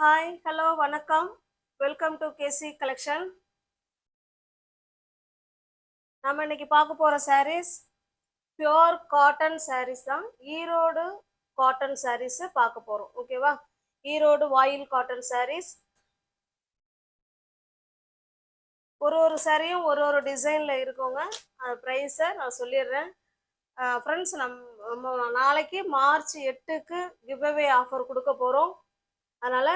Hi hello வணக்கம். Welcome to KC collection. நம்ம இன்னைக்கு பார்க்க போகிற சாரீஸ் பியோர் காட்டன் சாரீஸ் தான். ஈரோடு காட்டன் சாரீஸ் பார்க்க போகிறோம். ஓகேவா? ஈரோடு வாயில் காட்டன் சாரீஸ். ஒரு சாரியும் ஒரு டிசைனில் இருக்குங்க. அந்த ப்ரைஸை நான் சொல்லிடுறேன். ஃப்ரெண்ட்ஸ், நம்ம நாளைக்கு மார்ச் 8க்கு கிவ்அவே ஆஃபர் கொடுக்க போகிறோம். அதனால்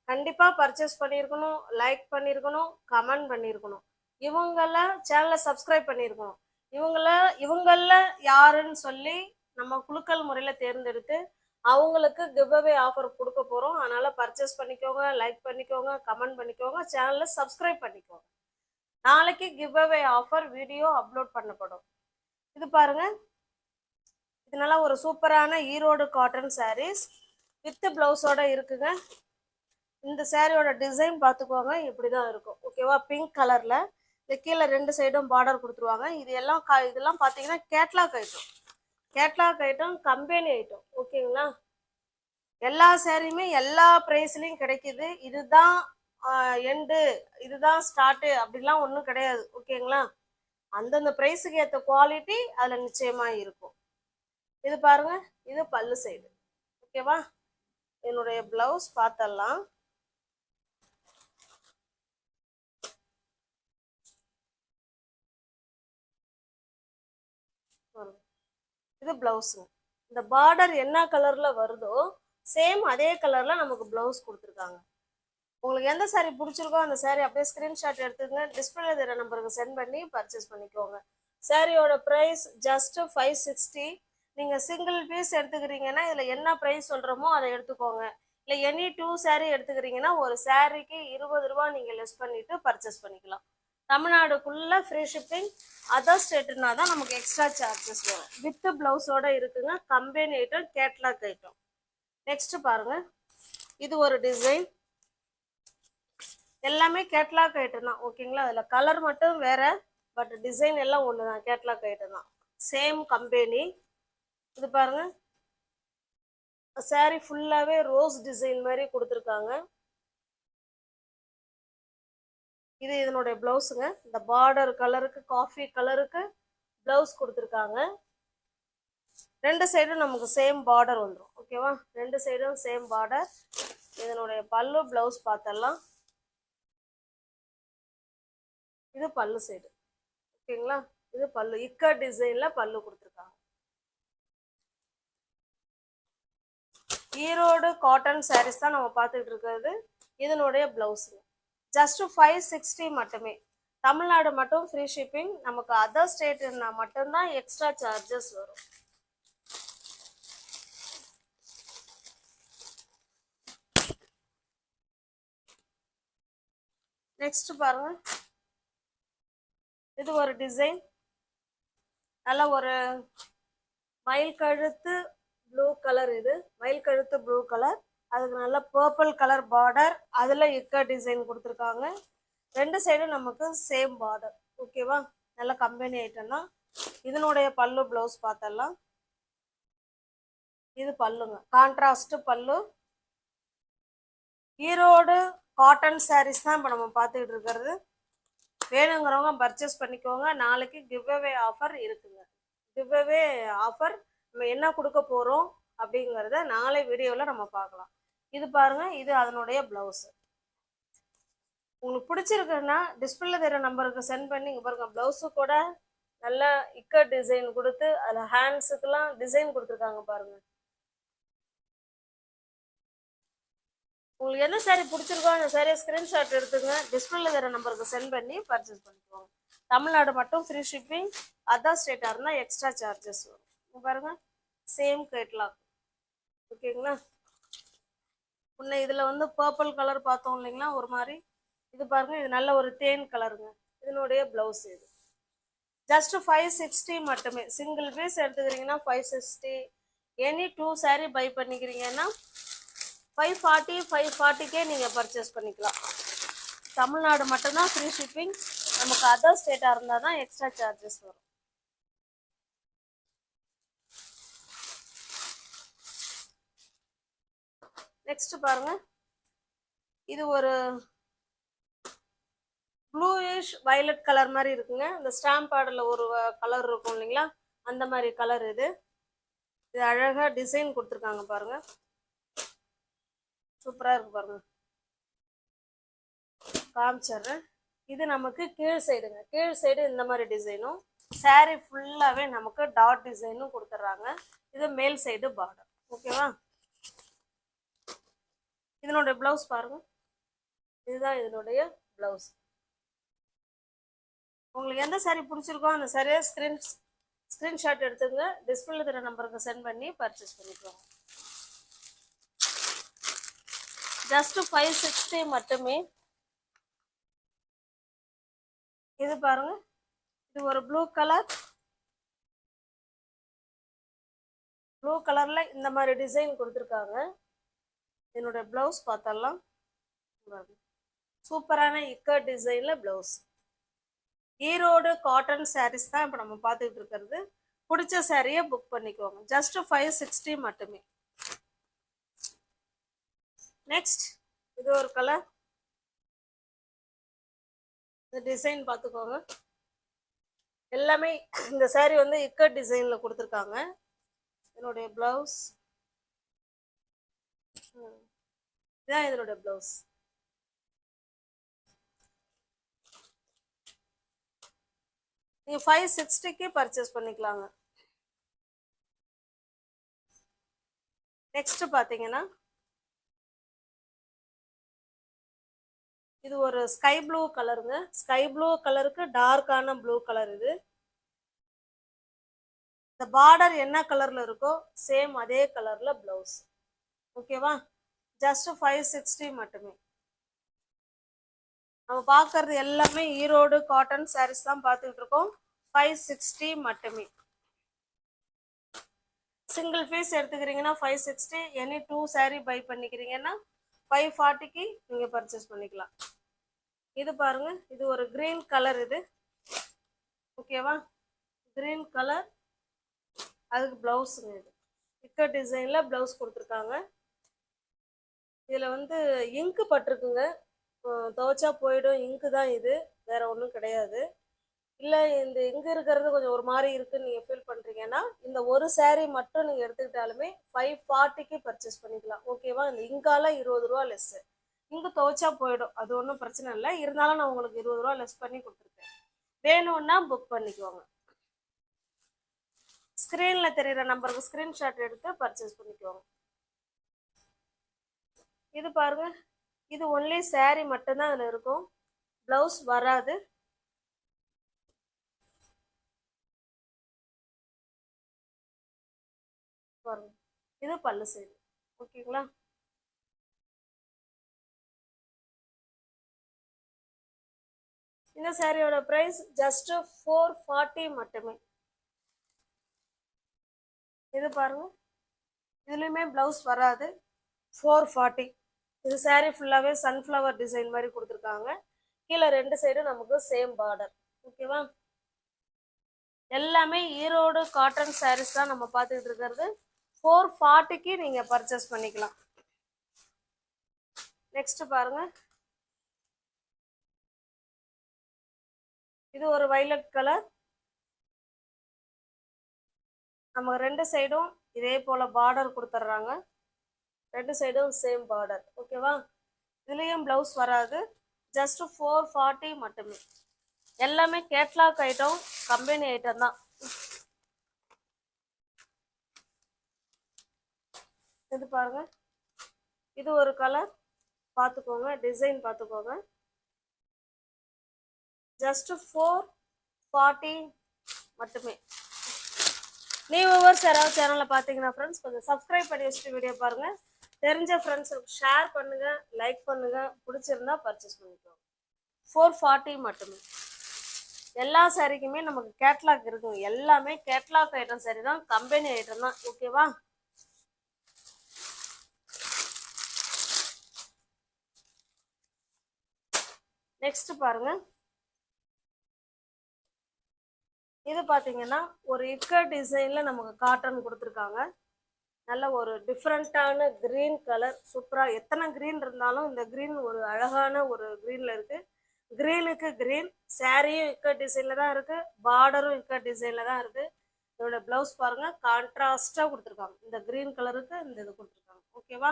கண்டிப்பாக பர்ச்சேஸ் பண்ணியிருக்கணும், லைக் பண்ணியிருக்கணும், கமெண்ட் பண்ணியிருக்கணும். இவங்கள சேனலை சப்ஸ்கிரைப் பண்ணியிருக்கணும். இவங்கள யாருன்னு சொல்லி நம்ம குலுக்கல் முறையில் தேர்ந்தெடுத்து அவங்களுக்கு கிவ்அவே ஆஃபர் கொடுக்க போகிறோம். அதனால் பர்ச்சேஸ் பண்ணிக்கோங்க, லைக் பண்ணிக்கோங்க, கமெண்ட் பண்ணிக்கோங்க, சேனலை சப்ஸ்கிரைப் பண்ணிக்கோங்க. நாளைக்கு கிவ்அவே ஆஃபர் வீடியோ அப்லோட் பண்ணப்படும். இது பாருங்க, இதனால ஒரு சூப்பரான ஈரோடு காட்டன் சாரீஸ் வித் பிளவுஸோட இருக்குங்க. இந்த சாரியோட டிசைன் பார்த்துக்கோங்க, இப்படிதான் இருக்கும். ஓகேவா? பிங்க் கலர்ல இந்த கீழே 2 சைடும் பார்டர் கொடுத்துருவாங்க. இதெல்லாம் பார்த்தீங்கன்னா கேட்லாக் ஐட்டம், கம்பெனி ஐட்டம். ஓகேங்களா? எல்லா சாரியுமே எல்லா ப்ரைஸ்லையும் கிடைக்குது. இதுதான் எண்டு, இதுதான் ஸ்டார்ட்டு அப்படிலாம் ஒன்றும் கிடையாது. ஓகேங்களா? அந்தந்த ப்ரைஸுக்கு ஏற்ற குவாலிட்டி அதில் நிச்சயமாக இருக்கும். இது பாருங்க, இது பல்லு சைடு. ஓகேவா? என்னுடைய பிளவுஸ் பார்த்தலாம். இது பிளவுஸுங்க. இந்த பார்டர் என்ன கலர்ல வருதோ சேம் அதே கலர்ல நமக்கு பிளவுஸ் கொடுத்துருக்காங்க. உங்களுக்கு எந்த சாரீ பிடிச்சிருக்கோ அந்த சாரீ அப்படியே ஸ்கிரீன்ஷாட் எடுத்துக்கங்க. டிஸ்பிளே தெரிய நம்பருக்கு சென்ட் பண்ணி பர்ச்சேஸ் பண்ணிக்கோங்க. சாரியோட ப்ரைஸ் ஜஸ்ட் 560. நீங்க சிங்கிள் பீஸ் எடுத்துக்கிறீங்கன்னா இதுல என்ன ப்ரைஸ் சொல்றோமோ அதை எடுத்துக்கோங்க. இல்லை எனி 2 சாரீ எடுத்துக்கிறீங்கன்னா ஒரு சாரீக்கு 20 ரூபா நீங்க லெஸ் பண்ணிட்டு பர்ச்சேஸ் பண்ணிக்கலாம். தமிழ்நாடுக்குள்ள ஃப்ரீ ஷிப்பிங். அதர் ஸ்டேட்னா தான் நமக்கு எக்ஸ்ட்ரா சார்ஜஸ் வரும். வித் பிளவுஸோட இருக்குங்க. Company item, catalogue item. Next பாருங்க, இது ஒரு டிசைன். எல்லாமே கேட்லாக் ஐட்டம் தான். ஓகேங்களா? அதில் கலர் மட்டும் வேற, பட் டிசைன் எல்லாம் ஒன்று தான். கேட்லாக் ஐட்டம் தான், சேம் கம்பெனி. இது பாருங்க, சாரி ஃபுல்லாகவே ரோஸ் டிசைன் மாதிரி கொடுத்துருக்காங்க. இது இதனுடைய பிளவுஸுங்க. இந்த பார்டர் கலருக்கு, காஃபி கலருக்கு பிளவுஸ் கொடுத்துருக்காங்க. 2 சைடும் நமக்கு சேம் பார்டர் வந்துடும். ஓகேவா? 2 சைடும் சேம் பார்டர். இதனுடைய பல்லு பிளவுஸ் பார்த்தலாம். இது பல்லு சைடு. ஓகேங்களா? இது பல்லு இக்கட் டிசைன்ல பல்லு கொடுத்துருக்காங்க. ஈரோடு காட்டன் சாரீஸ் தான் நம்ம பார்த்துட்டு இருக்கிறது. இதனுடைய பிளவுஸுங்க ஜஸ்ட் 560 மட்டுமே. தமிழ்நாடு மட்டும் ஃப்ரீ ஷிப்பிங். நமக்கு அதர் ஸ்டேட்னா மட்டும்தான் எக்ஸ்ட்ரா சார்ஜஸ் வரும். நெக்ஸ்ட் பாருங்க, இது ஒரு டிசைன். நல்ல ஒரு மயில் கழுத்து ப்ளூ கலர். இது மயில் கழுத்து ப்ளூ கலர். அதுக்கு நல்ல பர்பிள் கலர் பார்டர். அதில் இக்க டிசைன் கொடுத்துருக்காங்க. 2 சைடும் நமக்கு சேம் பார்டர். ஓகேவா? நல்ல கம்பெனி ஐட்டம் தான். இதனுடைய பல்லு பிளவுஸ் பார்த்தலாம். இது பல்லுங்க, கான்ட்ராஸ்ட் பல்லு. ஈரோடு காட்டன் சாரீஸ் தான் இப்போ நம்ம பார்த்துக்கிட்டு இருக்கிறது. வேணுங்கிறவங்க பர்ச்சேஸ் பண்ணிக்கோங்க. நாளைக்கு கிவ்அவே ஆஃபர் இருக்குங்க. கிவ்அவே ஆஃபர் நம்ம என்ன கொடுக்க போகிறோம் அப்படிங்கிறத நாளை வீடியோவில் நம்ம பார்க்கலாம். இது பாருங்க, இது அதனுடைய பிளவுஸ். உங்களுக்கு பிடிச்சிருக்குன்னா டிஸ்பிளே தெரிய நம்பருக்கு சென்ட் பண்ணி இங்கே பாருங்க, பிளவுஸு கூட நல்ல இக்கட் டிசைன் கொடுத்து அதில் ஹேண்ட்ஸுக்கெல்லாம் டிசைன் கொடுத்துருக்காங்க பாருங்க. உங்களுக்கு என்ன சாரீ பிடிச்சிருக்கோ அந்த சாரியை ஸ்கிரீன்ஷாட் எடுத்துங்க. டிஸ்பிளே தெரிய நம்பருக்கு சென்ட் பண்ணி பர்ச்சேஸ் பண்ணிக்குவாங்க. தமிழ்நாடு மட்டும் ஃப்ரீ ஷிப்பிங். அதர் ஸ்டேட்டாக இருந்தால் எக்ஸ்ட்ரா சார்ஜஸ் வரும். பாருங்க, சேம் கேட்லாக். ஓகேங்களா? முன்ன இதில் வந்து பர்பிள் கலர் பார்த்தோம் இல்லைங்களா, ஒரு மாதிரி. இது பாருங்க, இது நல்ல ஒரு தேன் கலருங்க. இதனுடைய பிளவுஸ் இது ஜஸ்ட் 560 மட்டுமே. சிங்கிள் பீஸ் எடுத்துக்கிறீங்கன்னா 560. எனி 2 சாரீ பை பண்ணிக்கிறீங்கன்னா 540, 540கே நீங்கள் பர்ச்சேஸ் பண்ணிக்கலாம். தமிழ்நாடு மட்டும்தான் ஃப்ரீ ஷிப்பிங். நமக்கு அதர் ஸ்டேட்டாக இருந்தால் தான் எக்ஸ்ட்ரா சார்ஜஸ் வரும். நெக்ஸ்ட் பாருங்க, இது ஒரு ப்ளூயிஷ் வயலட் கலர் மாதிரி இருக்குங்க. இந்த ஸ்டாம்ப் பேடில் ஒரு கலர் இருக்கும் இல்லைங்களா, அந்த மாதிரி கலர் இது. இது அழகா டிசைன் கொடுத்துருக்காங்க பாருங்க, சூப்பரா இருக்கு பாருங்க. காமிச்சிடுறேன். இது நமக்கு கீழ் சைடுங்க. கீழ் சைடு இந்த மாதிரி டிசைனும், சாரீ ஃபுல்லாவே நமக்கு டாட் டிசைனும் கொடுத்துட்றாங்க. இது மேல் சைடு பார்டர். ஓகேவா? இதனுடைய பிளவுஸ் பாருங்க, இதுதான் இதனுடைய பிளவுஸ். உங்களுக்கு எந்த சாரீ பிடிச்சிருக்கோ அந்த சாரியை ஸ்கிரீன்ஷாட் எடுத்துங்க, டிஸ்பிளேல தர நம்பருக்கு சென்ட் பண்ணி பர்ச்சேஸ் பண்ணிக்கலாம். ஜஸ்ட் 560 மட்டுமே. இது பாருங்க, இது ஒரு ப்ளூ கலர்ல இந்த மாதிரி டிசைன் கொடுத்துருக்காங்க. என்னோட பிளவுஸ் பார்த்தலாம். சூப்பரான இக்கட் டிசைன்ல பிளவுஸ். ஈரோடு காட்டன் சாரீஸ் தான் இப்போ நம்ம பார்த்துக்கிட்டு இருக்கிறது. பிடிச்ச சாரியை புக் பண்ணிக்கோங்க. ஜஸ்ட் 560 மட்டுமே. நெக்ஸ்ட் இது ஒரு கலர். இந்த டிசைன் பார்த்துக்கோங்க. எல்லாமே இந்த சாரி வந்து இக்கட் டிசைன்ல கொடுத்துருக்காங்க. இதனுடைய பிளவுஸ் இதான் இதனுடைய பிளவுஸ். நீங்க 560க்கு பர்ச்சேஸ் பண்ணிக்கலாங்க. நெக்ஸ்ட் பாத்தீங்கன்னா இது ஒரு ஸ்கை ப்ளூ கலருங்க. ஸ்கை ப்ளூ கலருக்கு டார்க்கான ப்ளூ கலர். இது இந்த பார்டர் என்ன கலர்ல இருக்கோ சேம் அதே கலர்ல பிளவுஸ். ஓகேவா? ஜஸ்ட் 560 மட்டுமே. நம்ம பார்க்கறது எல்லாமே ஈரோடு காட்டன் சாரீஸ் தான் பார்த்துக்கிட்டு இருக்கோம். 560 மட்டுமே. சிங்கிள் பீஸ் எடுத்துக்கிறீங்கன்னா 560. எனி 2 சாரீ பை பண்ணிக்கிறீங்கன்னா 540க்கு நீங்க பர்ச்சேஸ் பண்ணிக்கலாம். இது பாருங்க, இது ஒரு கிரீன் கலர். இது ஓகேவா? கிரீன் கலர், அதுக்கு பிளவுஸுங்க. இது இக்கட் டிசைன்ல பிளவுஸ் கொடுத்துருக்காங்க. இதுல வந்து இங்கு பட்டிருக்குங்க, துவைச்சா போயிடும் இங்கு தான் இது, வேற ஒன்றும் கிடையாது. இல்லை இந்த இங்கு இருக்கிறது கொஞ்சம் ஒரு மாதிரி இருக்குன்னு நீங்கள் ஃபீல் பண்ணுறீங்கன்னா இந்த ஒரு சாரீ மட்டும் நீங்கள் எடுத்துக்கிட்டாலுமே 540க்கு பர்ச்சேஸ் பண்ணிக்கலாம். ஓகேவா? இந்த இங்கால 20 ரூபா லெஸ்ஸு. இங்கு துவைச்சா போயிடும், அது ஒன்றும் பிரச்சனை இல்லை. இருந்தாலும் நான் உங்களுக்கு 20 ரூபா லெஸ் பண்ணி கொடுத்துருக்கேன். வேணும்னா புக் பண்ணிக்குவாங்க. ஸ்க்ரீனில் தெரிகிற நம்பருக்கு ஸ்க்ரீன்ஷாட் எடுத்து பர்ச்சேஸ் பண்ணிக்குவாங்க. இது பாருங்க, இது ஒன்லி சாரீ மட்டும்தான் அதில் இருக்கும், பிளவுஸ் வராது. பாருங்க, இது பல்லு சைடு. ஓகேங்களா? இந்த சாரியோட பிரைஸ் ஜஸ்ட் 440 மட்டுமே. இது பாருங்க, இதுலயுமே பிளவுஸ் வராது. 440. இது சாரீ ஃபுல்லாவே சன்ஃப்ளவர் டிசைன் மாதிரி கொடுத்துருக்காங்க. கீழே 2 சைடும் நமக்கு சேம் பார்டர். ஓகேவா? எல்லாமே ஈரோடு காட்டன் சாரீஸ் தான் நம்ம பார்த்துக்கிட்டு இருக்கிறது. 440க்கு நீங்க பர்ச்சேஸ் பண்ணிக்கலாம். நெக்ஸ்ட் பாருங்க, இது ஒரு வயலட் கலர். நம்ம 2 சைடும் இதே போல பார்டர் கொடுத்துட்றாங்க. 2 சைடும் சேம் பார்டர். ஓகேவா? இதுலயும் பிளவுஸ் வராது. ஜஸ்ட் 440 மட்டுமே. எல்லாமே கேட்லாக் ஐட்டம், கம்பெனி ஐட்டம் தான். இது பாருங்க, இது ஒரு கலர் பார்த்துக்கோங்க, டிசைன் பார்த்துக்கோங்க. ஜஸ்ட் 440 மட்டுமே. நியூ வியூவர்ஸ் யாராவது சேனலை பார்த்தீங்கன்னா ஃப்ரெண்ட்ஸ் கொஞ்சம் சப்ஸ்கிரைப் பண்ணி வச்சுட்டு வீடியோ பாருங்க. தெரிஞ்ச ஃப்ரெண்ட்ஸுக்கு ஷேர் பண்ணுங்க, லைக் பண்ணுங்க, பிடிச்சிருந்தா பர்ச்சேஸ் பண்ணிக்கோங்க. 440 மட்டுமே. எல்லா சாரிக்குமே நமக்கு கேட்லாக் இருக்குங்க. எல்லாமே கேட்லாக் ஐட்டம் சாரி தான், கம்பெனி ஐட்டம் தான். ஓகேவா? நெக்ஸ்ட் பாருங்க, இது பாத்தீங்கன்னா ஒரு இக்கட் டிசைன்ல நமக்கு காட்டன் கொடுத்துருக்காங்க. நல்ல ஒரு டிஃப்ரெண்ட்டான கிரீன் கலர், சூப்பராக எத்தனை கிரீன் இருந்தாலும் இந்த கிரீன் ஒரு அழகான ஒரு கிரீனில் இருக்குது. கிரீனுக்கு கிரீன் சாரியும் இக்க டிசைனில் தான் இருக்குது, பார்டரும் இக்க டிசைனில் தான் இருக்குது. இதோட ப்ளவுஸ் பாருங்கள், கான்ட்ராஸ்டாக கொடுத்துருக்காங்க. இந்த கிரீன் கலருக்கு இந்த இது கொடுத்துருக்காங்க. ஓகேவா?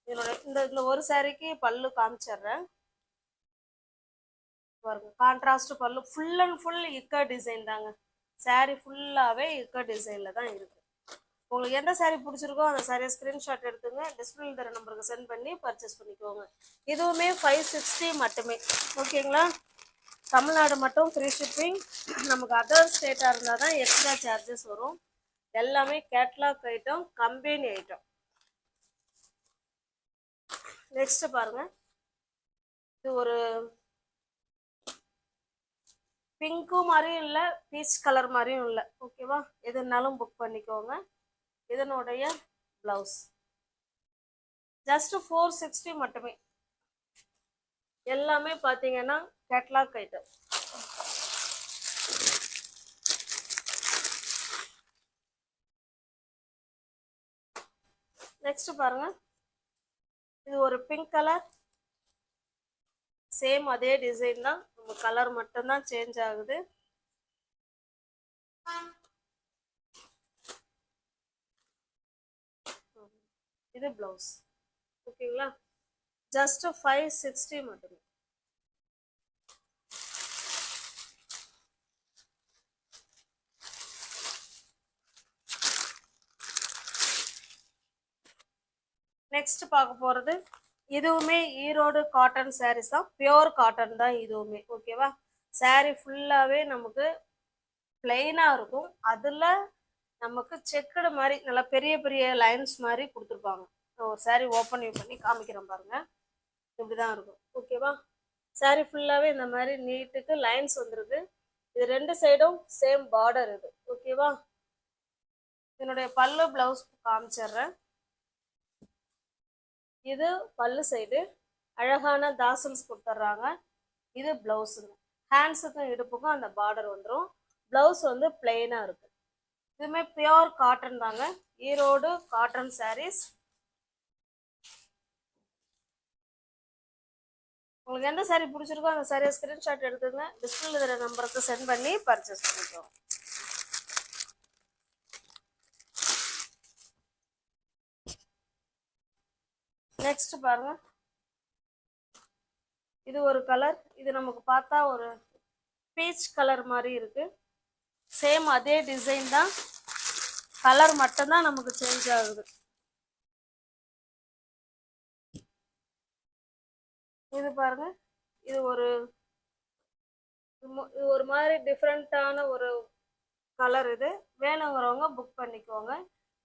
இதனோட இந்த ஒரு சாரிக்கு பல்லு காமிச்சிடுறேன் பாருங்க. கான்ட்ராஸ்ட் பல்லு, ஃபுல் அண்ட் ஃபுல் இக்க டிசைன் தாங்க. சாரி ஃபுல்லாகவே இக்க டிசைனில் தான் இருக்குது. உங்களுக்கு எந்த சாரீ பிடிச்சிருக்கோ அந்த சாரியை ஸ்க்ரீன்ஷாட் எடுத்துங்க, டிஸ்பிளேல தர நம்பருக்கு சென்ட் பண்ணி பர்ச்சேஸ் பண்ணிக்கோங்க. இதுவுமே 560 மட்டுமே. ஓகேங்களா? தமிழ்நாடு மட்டும் ஃப்ரீ ஷிப்பிங். நமக்கு அதர் ஸ்டேட்டாக இருந்தால் தான் எக்ஸ்ட்ரா சார்ஜஸ் வரும். எல்லாமே catalogue item, company item. Next பாருங்க, இது ஒரு பிங்க்கும் மாதிரியும் இல்லை, பீச் கலர் மாதிரியும் இல்லை. ஓகேவா? எதுனாலும் புக் பண்ணிக்கோங்க. இதனுடைய பிளவுஸ் ஜஸ்ட் 460 மட்டுமே. எல்லாமே பார்த்தீங்கன்னா கேட்லாக் ஐட்டம். நெக்ஸ்ட் பாருங்க, இது ஒரு பிங்க் கலர், சேம் அதே டிசைன் தான், நம்ம கலர் மட்டும்தான் சேஞ்ச் ஆகுது. இது பிளவுஸ். ஓகேங்களா? ஜஸ்ட் 560 மட்டுமே. நெக்ஸ்ட் பார்க்க போறது, இதுவுமே ஈரோடு காட்டன் சாரீஸ் தான், பியோர் காட்டன் தான் இதுவுமே. ஓகேவா? சாரீ ஃபுல்லாவே நமக்கு பிளெயினா இருக்கும். அதுல நமக்கு செக்குடு மாதிரி நல்லா பெரிய பெரிய லைன்ஸ் மாதிரி கொடுத்துருப்பாங்க. ஒரு சாரீ ஓப்பன் பண்ணி காமிக்கிறேன் பாருங்க. இப்படிதான் இருக்கும். ஓகேவா? சாரீ ஃபுல்லாவே இந்த மாதிரி நீட்டுக்கு லைன்ஸ் வந்துருக்கு. இது ரெண்டு சைடும் சேம் பார்டர் இது. ஓகேவா? இதனுடைய பல்லு பிளவுஸ் காமிச்சிடுறேன். இது பல்லு சைடு அழகான தாசல்ஸ் கொடுத்துட்றாங்க. இது பிளவுஸுங்க. ஹேண்ட்ஸுக்கும் இடுப்புக்கும் அந்த பார்டர் வந்துடும். பிளவுஸ் வந்து பிளெயினா இருக்கு. இதுவுமே பியோர் காட்டன் தாங்க, ஈரோடு காட்டன் சாரீஸ். உங்களுக்கு எந்த சாரீ பிடிச்சிருக்கோ அந்த சாரியை ஸ்கிரீன்ஷாட் எடுத்துங்க, டிஸ்பிளேல இருக்கிற நம்பருக்கு சென்ட் பண்ணி பர்ச்சேஸ் பண்ணிக்கோங்க. நெக்ஸ்ட் பாருங்க, இது ஒரு கலர். இது நமக்கு பார்த்தா ஒரு பீச் கலர் மாதிரி இருக்கு. சேம் அதே டிசைன் தான், கலர் மட்டும்தான் நமக்கு சேஞ்ச் ஆகுது. இது பாருங்க, இது ஒரு மாதிரி டிஃப்ரெண்ட்டான ஒரு கலர். இது வேணுங்கிறவங்க புக் பண்ணிக்கோங்க.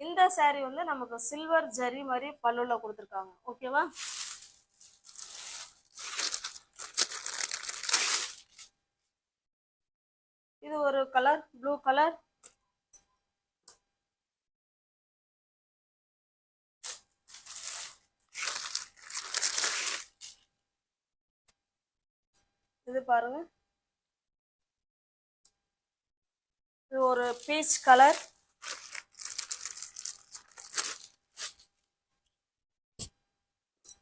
இந்த சாரீ வந்து நமக்கு சில்வர் ஜரி மாதிரி பல்லுல கொடுத்துருக்காங்க. ஓகேவா? இது ஒரு கலர், ப்ளூ கலர். இது பாருங்க, இது ஒரு பீச் கலர்.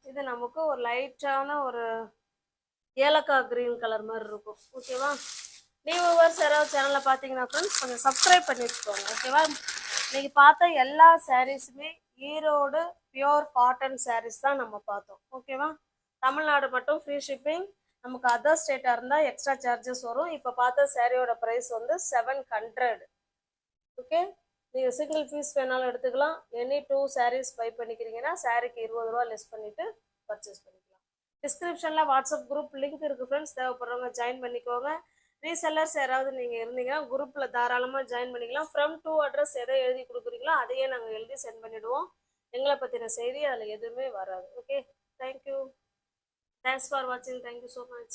இது நமக்கு ஒரு லைட்டான ஒரு ஏலக்காய் கிரீன் கலர் மாதிரி இருக்கும். ஓகேவா? வியூவர்ஸ் யாராவது சேனலை பார்த்தீங்கன்னா ஃப்ரெண்ட்ஸ் கொஞ்சம் சப்ஸ்கிரைப் பண்ணி வச்சுக்கோங்க. ஓகேவா? இன்னைக்கு பார்த்த எல்லா சாரீஸுமே ஈரோடு பியோர் காட்டன் சாரீஸ் தான் நம்ம பார்த்தோம். ஓகேவா? தமிழ்நாடு மட்டும் ஃப்ரீ ஷிப்பிங். நமக்கு அதர் ஸ்டேட்டாக இருந்தால் எக்ஸ்ட்ரா சார்ஜஸ் வரும். இப்போ பார்த்த சாரியோட ப்ரைஸ் வந்து 700. ஓகே, நீங்கள் சிங்கிள் பீஸ் வேணாலும் எடுத்துக்கலாம். எனி 2 சாரீஸ் பை பண்ணிக்கிறீங்கன்னா சாரிக்கு 20 ரூபா லெஸ் பண்ணிவிட்டு பர்ச்சேஸ் பண்ணிக்கலாம். டிஸ்கிரிப்ஷனில் வாட்ஸ்அப் குரூப் லிங்க் இருக்குது ஃப்ரெண்ட்ஸ், தேவைப்படுறவங்க ஜாயின் பண்ணிக்கோங்க. ரீசெல்லர்ஸ் யாராவது நீங்கள் இருந்தீங்கன்னா குரூப்பில் தாராளமாக ஜாயின் பண்ணிக்கலாம். ஃப்ரம் டூ அட்ரஸ் எதை எழுதி கொடுக்குறீங்களோ அதையே நாங்கள் எழுதி சென்ட் பண்ணிவிடுவோம். எங்களை பற்றின செய்தி அதில் எதுவுமே வராது. Okay, thank you. Thanks for watching. Thank you so much.